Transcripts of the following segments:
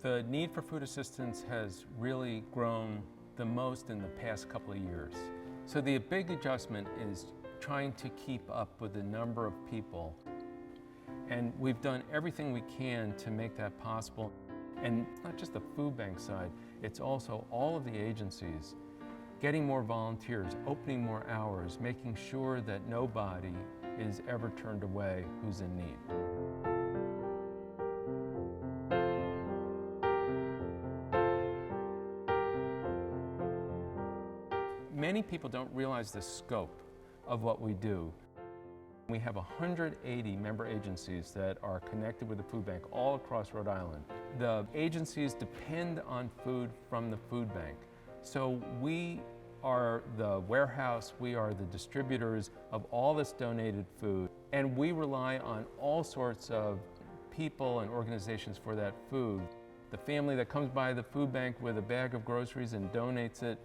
The need for food assistance has really grown the most in the past couple of years. So the big adjustment is trying to keep up with the number of people. And we've done everything we can to make that possible. And not just the food bank side, it's also all of the agencies, getting more volunteers, opening more hours, making sure that nobody is ever turned away who's in need. Many people don't realize the scope of what we do. We have 180 member agencies that are connected with the food bank all across Rhode Island. The agencies depend on food from the food bank. So we are the warehouse, we are the distributors of all this donated food, and we rely on all sorts of people and organizations for that food. The family that comes by the food bank with a bag of groceries and donates it.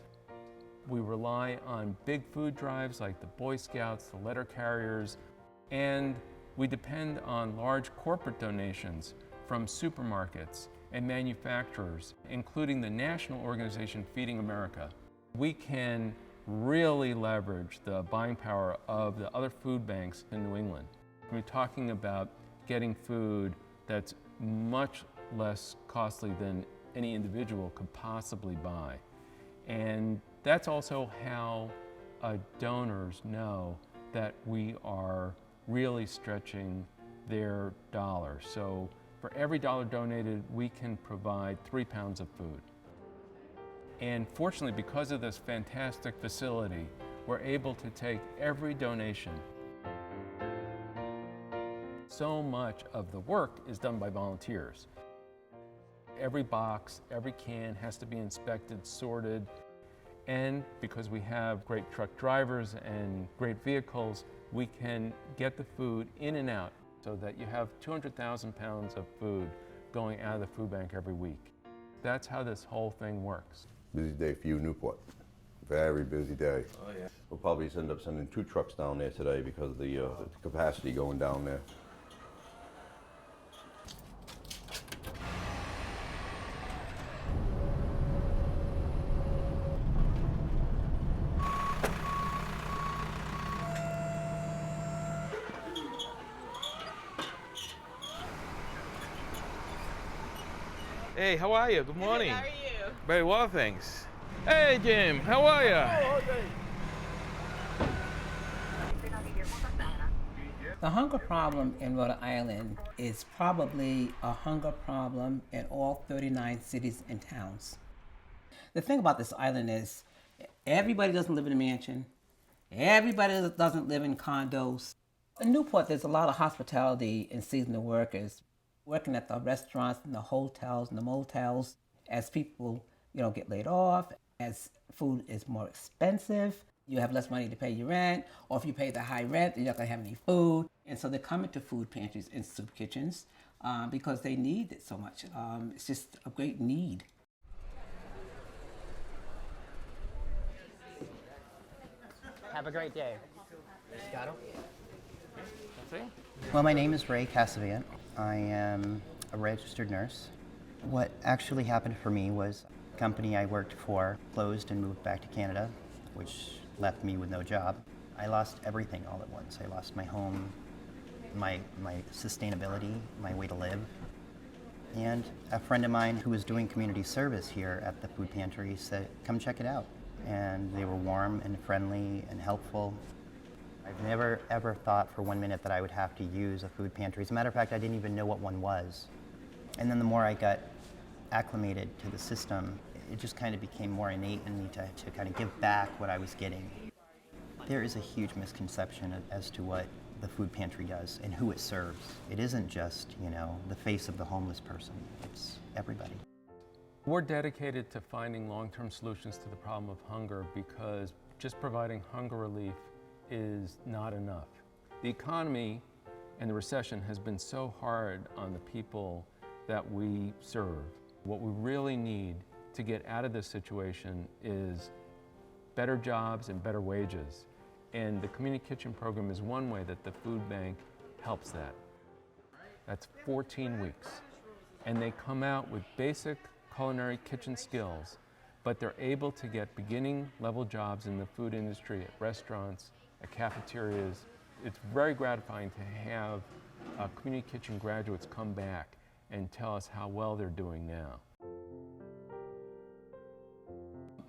We rely on big food drives like the Boy Scouts, the letter carriers, and we depend on large corporate donations from supermarkets and manufacturers, including the national organization Feeding America. We can really leverage the buying power of the other food banks in New England. We're talking about getting food that's much less costly than any individual could possibly buy. And that's also how donors know that we are really stretching their dollar. So for every dollar donated, we can provide 3 pounds of food. And fortunately, because of this fantastic facility, we're able to take every donation. So much of the work is done by volunteers. Every box, every can has to be inspected, sorted, and because we have great truck drivers and great vehicles, we can get the food in and out so that you have 200,000 pounds of food going out of the food bank every week. That's how this whole thing works. Busy day for you, Newport. Very busy day. Oh, yeah. We'll probably end up sending 2 trucks down there today because of the capacity going down there. Hey, how are you? Good morning. How are you? Very well, thanks. Hey, Jim, how are you? The hunger problem in Rhode Island is probably a hunger problem in all 39 cities and towns. The thing about this island is everybody doesn't live in a mansion. Everybody doesn't live in condos. In Newport, there's a lot of hospitality and seasonal workers working at the restaurants and the hotels and the motels. As people, get laid off, as food is more expensive, you have less money to pay your rent, or if you pay the high rent, you're not gonna have any food. And so they're coming to food pantries and soup kitchens because they need it so much. It's just a great need. Have a great day. Got him? Well, my name is Ray Casaviant. I am a registered nurse. What actually happened for me was the company I worked for closed and moved back to Canada, which left me with no job. I lost everything all at once. I lost my home, my sustainability, my way to live. And a friend of mine who was doing community service here at the food pantry said, come check it out. And they were warm and friendly and helpful. I've never ever thought for 1 minute that I would have to use a food pantry. As a matter of fact, I didn't even know what one was. And then the more I got acclimated to the system, it just kind of became more innate in me to kind of give back what I was getting. There is a huge misconception as to what the food pantry does and who it serves. It isn't just, the face of the homeless person. It's everybody. We're dedicated to finding long-term solutions to the problem of hunger because just providing hunger relief is not enough. The economy and the recession has been so hard on the people that we serve. What we really need to get out of this situation is better jobs and better wages. And the community kitchen program is one way that the food bank helps that. That's 14 weeks. and they come out with basic culinary kitchen skills, but they're able to get beginning level jobs in the food industry at restaurants, at cafeterias. It's very gratifying to have community kitchen graduates come back and tell us how well they're doing now.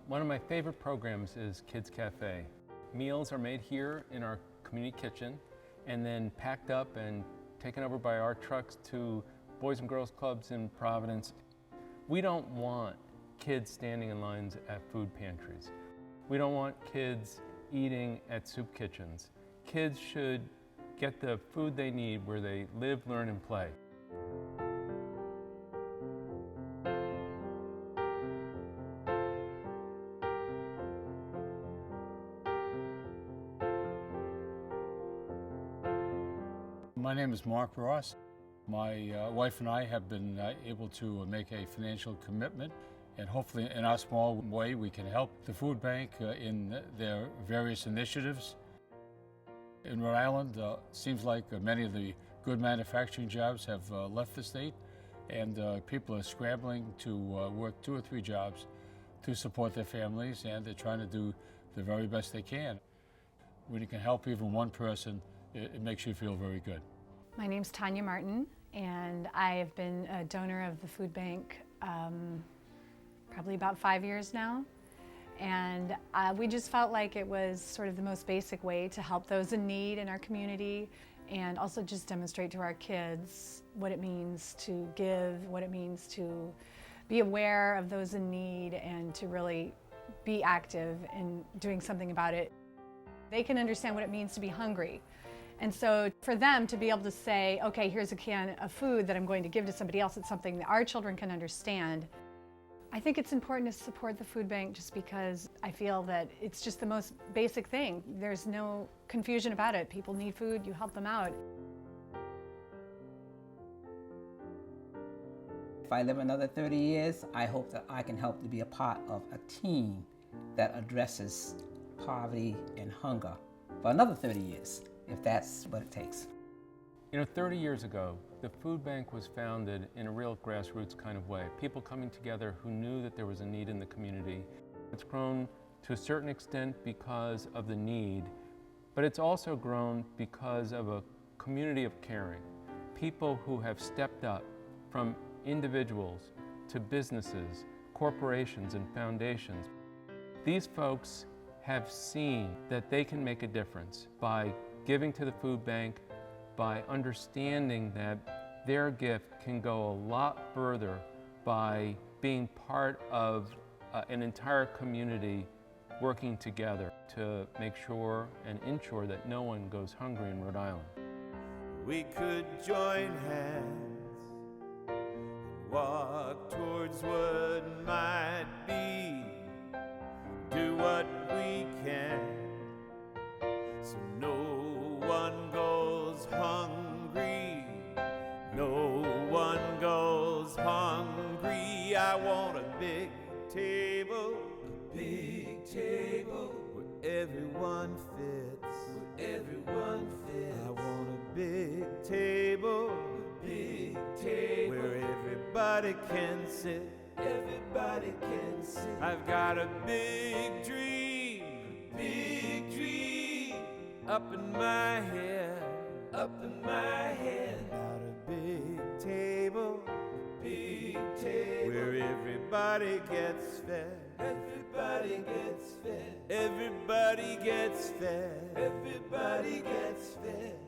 One of my favorite programs is Kids Cafe. Meals are made here in our community kitchen and then packed up and taken over by our trucks to Boys and Girls Clubs in Providence. We don't want kids standing in lines at food pantries. We don't want kids eating at soup kitchens. Kids should get the food they need where they live, learn, and play. My name is Mark Ross. My wife and I have been able to make a financial commitment, and hopefully in our small way we can help the food bank in their various initiatives. In Rhode Island, seems like many of the good manufacturing jobs have left the state, and people are scrambling to work 2 or 3 jobs to support their families, and they're trying to do the very best they can. When you can help even one person, it makes you feel very good. My name's Tanya Martin, and I have been a donor of the food bank probably about 5 years now. And we just felt like it was sort of the most basic way to help those in need in our community, and also just demonstrate to our kids what it means to give, what it means to be aware of those in need, and to really be active in doing something about it. They can understand what it means to be hungry. And so for them to be able to say, okay, here's a can of food that I'm going to give to somebody else, it's something that our children can understand. I think it's important to support the food bank just because I feel that it's just the most basic thing. There's no confusion about it. People need food, you help them out. If I live another 30 years, I hope that I can help to be a part of a team that addresses poverty and hunger for another 30 years, if that's what it takes. You know, 30 years ago, the food bank was founded in a real grassroots kind of way. People coming together who knew that there was a need in the community. It's grown to a certain extent because of the need, but it's also grown because of a community of caring. People who have stepped up, from individuals to businesses, corporations, and foundations. These folks have seen that they can make a difference by giving to the food bank, by understanding that their gift can go a lot further by being part of an entire community working together to make sure and ensure that no one goes hungry in Rhode Island. We could join hands and walk towards what might be, do what we can so no one goes hungry, no one goes hungry. I want a big table where everyone fits, I want a big table where everybody can sit, I've got a big dream up in my head, about a big table where everybody gets fed, everybody gets fed.